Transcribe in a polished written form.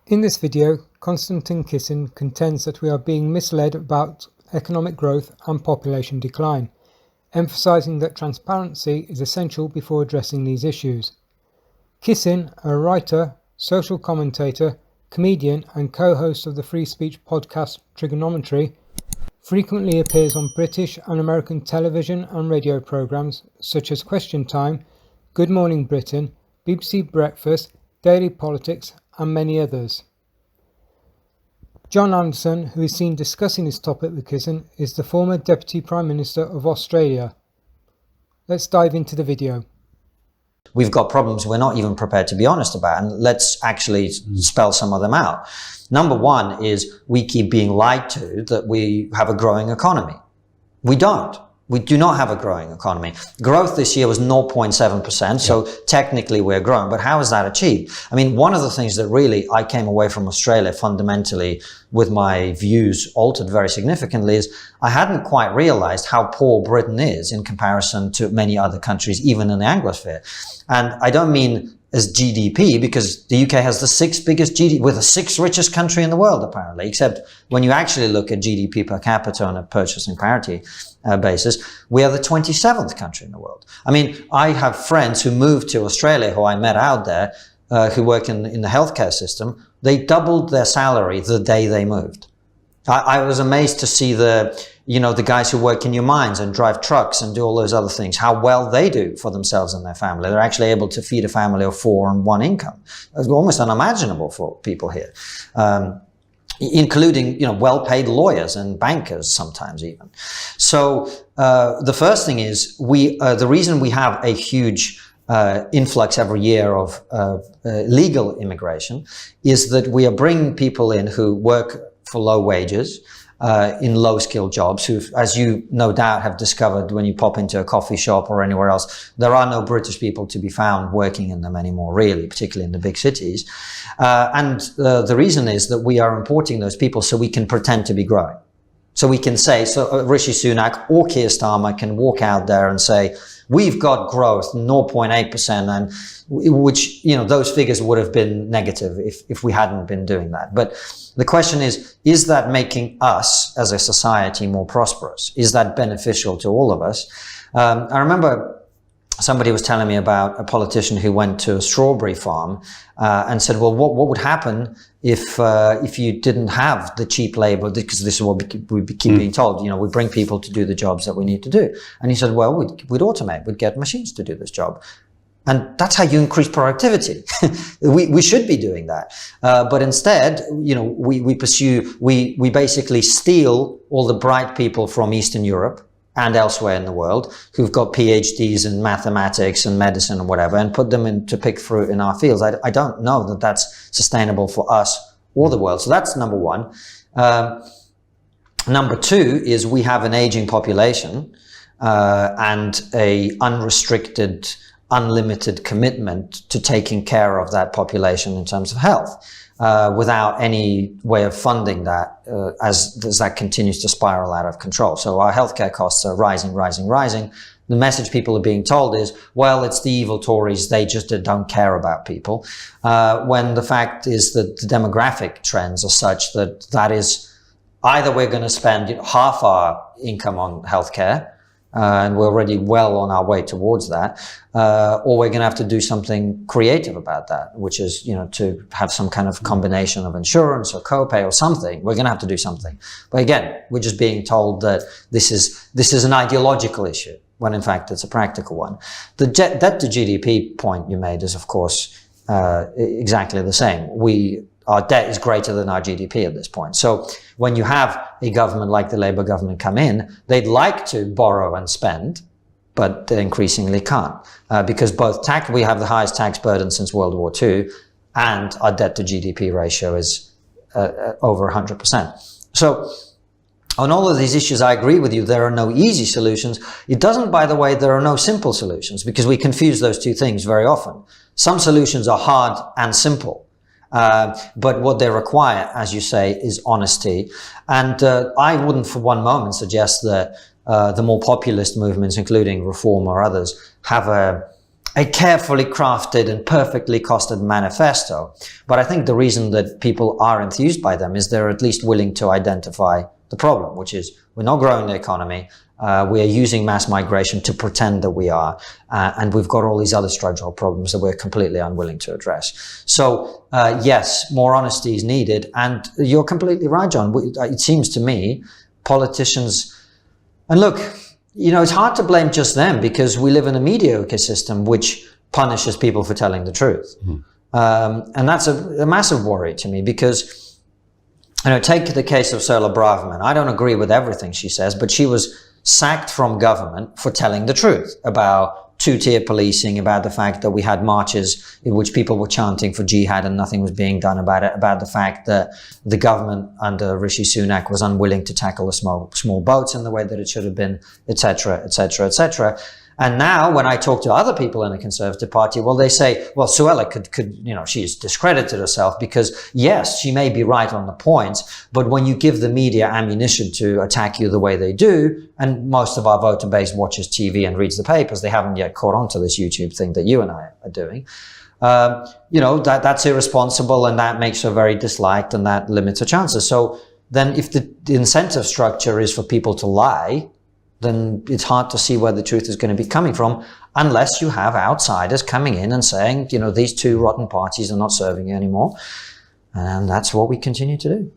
In this video, Konstantin Kisin contends that we are being misled about economic growth and population decline, emphasizing that transparency is essential before addressing these issues. Kisin, a writer, social commentator, comedian and co-host of the free speech podcast Trigonometry, frequently appears on British and American television and radio programmes such as Question Time, Good Morning Britain, BBC Breakfast, Daily Politics and many others. John Anderson, who is seen discussing this topic with Kisin, is the former Deputy Prime Minister of Australia. Let's dive into the video. We've got problems we're not even prepared to be honest about, and let's actually spell some of them out. Number one is we keep being lied to that we have a growing economy. We don't. We do not have a growing economy. Growth this year was 0.7%, so technically we're growing, but how is that achieved? I mean, one of the things that really I came away from Australia fundamentally with my views altered very significantly is I hadn't quite realized how poor Britain is in comparison to many other countries, even in the Anglosphere. And I don't mean as GDP, because the UK has the sixth biggest GDP, we're the sixth richest country in the world, apparently, except when you actually look at GDP per capita on a purchasing parity basis, we are the 27th country in the world. I mean, I have friends who moved to Australia, who I met out there, who work in the healthcare system. They doubled their salary the day they moved. I was amazed to see the guys who work in your mines and drive trucks and do all those other things, how well they do for themselves and their family. They're actually able to feed a family of four on one income. It's almost unimaginable for people here, including, well-paid lawyers and bankers sometimes even. So the first thing is the reason we have a huge influx every year of legal immigration is that we are bringing people in who work for low wages, in low-skilled jobs, who, as you no doubt have discovered when you pop into a coffee shop or anywhere else, there are no British people to be found working in them anymore, really, particularly in the big cities. And the reason is that we are importing those people so we can pretend to be growing. So we can say, Rishi Sunak or Keir Starmer can walk out there and say, we've got growth, 0.8%, and which, those figures would have been negative if we hadn't been doing that. But the question is that making us as a society more prosperous? Is that beneficial to all of us? I remember somebody was telling me about a politician who went to a strawberry farm and said, well, what would happen if you didn't have the cheap labor? Because this is what we keep being told, we bring people to do the jobs that we need to do. And he said, well, we'd automate, we'd get machines to do this job. And that's how you increase productivity. we should be doing that. But instead, we basically steal all the bright people from Eastern Europe and elsewhere in the world who've got PhDs in mathematics and medicine and whatever, and put them in to pick fruit in our fields. I don't know that that's sustainable for us or the world. So that's number one. Number two is we have an aging population and a unrestricted, unlimited commitment to taking care of that population in terms of health. Without any way of funding that as that continues to spiral out of control. So our healthcare costs are rising. The message people are being told is, well, it's the evil Tories, they just don't care about people. When the fact is that the demographic trends are such that is either we're going to spend half our income on healthcare, and we're already well on our way towards that, or we're going to have to do something creative about that, which is, to have some kind of combination of insurance or copay or something. We're going to have to do something. But again, we're just being told that this is an ideological issue, when in fact it's a practical one. The debt to GDP point you made is, of course, exactly the same. Our debt is greater than our GDP at this point. So when you have a government like the Labour government come in, they'd like to borrow and spend, but they increasingly can't. Because we have the highest tax burden since World War II, and our debt to GDP ratio is over 100%. So on all of these issues, I agree with you, there are no easy solutions. It doesn't, by the way, there are no simple solutions, because we confuse those two things very often. Some solutions are hard and simple. But what they require, as you say, is honesty. And I wouldn't for one moment suggest that the more populist movements, including Reform or others, have a carefully crafted and perfectly costed manifesto. But I think the reason that people are enthused by them is they're at least willing to identify the problem, which is we're not growing the economy. We are using mass migration to pretend that we are. And we've got all these other structural problems that we're completely unwilling to address. So, yes, more honesty is needed. And you're completely right, John. It seems to me politicians, and look, it's hard to blame just them because we live in a media ecosystem which punishes people for telling the truth. And that's a massive worry to me because, take the case of Sola Braverman. I don't agree with everything she says, but she was sacked from government for telling the truth about two-tier policing, about the fact that we had marches in which people were chanting for jihad and nothing was being done about it, about the fact that the government under Rishi Sunak was unwilling to tackle the small boats in the way that it should have been, etc., etc., etc. And now when I talk to other people in the Conservative Party, well, they say, well, Suella could she's discredited herself because, yes, she may be right on the points, but when you give the media ammunition to attack you the way they do, and most of our voter base watches TV and reads the papers, they haven't yet caught on to this YouTube thing that you and I are doing. That's irresponsible and that makes her very disliked and that limits her chances. So then if the incentive structure is for people to lie, then it's hard to see where the truth is going to be coming from unless you have outsiders coming in and saying, these two rotten parties are not serving you anymore. And that's what we continue to do.